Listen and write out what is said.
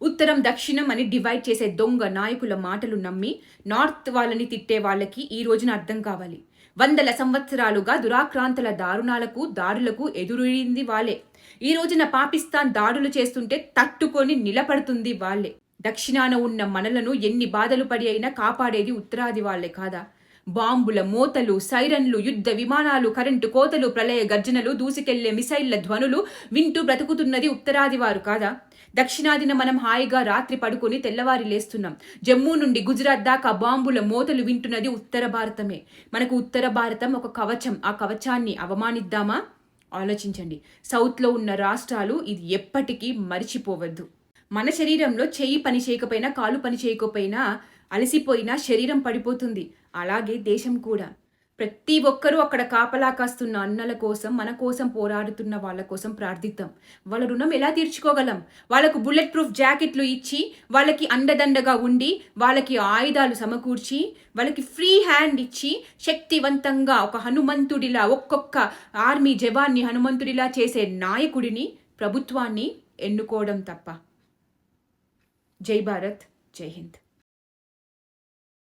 ఉత్తరం దక్షిణం అని డివైడ్ చేసే దొంగ నాయకుల మాటలు నమ్మి నార్త్ వాళ్ళని తిట్టే వాళ్ళకి ఈ రోజున అర్థం కావాలి. వందల సంవత్సరాలుగా దురాక్రాంతుల దారులకు ఎదురుయింది వాళ్ళే. ఈ రోజున పాకిస్తాన్ దాడులు చేస్తుంటే తట్టుకొని నిలబడుతుంది వాళ్ళే. దక్షిణాన ఉన్న మనలను ఎన్ని బాధలు పడి అయినా కాపాడేది ఉత్తరాది వాళ్లే కాదా? బాంబుల మోతలు, సైరన్లు, యుద్ధ విమానాలు, కరెంటు కోతలు, ప్రళయ గర్జనలు, దూసుకెళ్లే మిసైళ్ల ధ్వనులు వింటూ బ్రతుకుతున్నది ఉత్తరాది వారు కాదా? దక్షిణాదిన మనం హాయిగా రాత్రి పడుకొని తెల్లవారి లేస్తున్నాం. జమ్మూ నుండి గుజరాత్ దాకా బాంబుల మోతలు వింటున్నది ఉత్తర భారతమే. మనకు ఉత్తర భారతం ఒక కవచం. ఆ కవచాన్ని అవమానిద్దామా? ఆలోచించండి. సౌత్లో ఉన్న రాష్ట్రాలు ఇది ఎప్పటికీ మరిచిపోవద్దు. మన శరీరంలో చెయ్యి పని చేయకపోయినా, కాలు పని చేయకపోయినా, అలసిపోయినా శరీరం పడిపోతుంది. అలాగే దేశం కూడా. ప్రతి ఒక్కరూ అక్కడ కాపలా కాస్తున్న అన్నల కోసం, మన కోసం పోరాడుతున్న వాళ్ళ కోసం ప్రార్థిద్దాం. వాళ్ళ రుణం ఎలా తీర్చుకోగలం? వాళ్ళకు బుల్లెట్ ప్రూఫ్ జాకెట్లు ఇచ్చి, వాళ్ళకి అండదండగా ఉండి, వాళ్ళకి ఆయుధాలు సమకూర్చి, వాళ్ళకి ఫ్రీ హ్యాండ్ ఇచ్చి, శక్తివంతంగా ఒక హనుమంతుడిలా ఒక్కొక్క ఆర్మీ జవాన్ని హనుమంతుడిలా చేసే నాయకుడిని, ప్రభుత్వాన్ని ఎన్నుకోవడం తప్ప. జై భారత్, జై హింద్.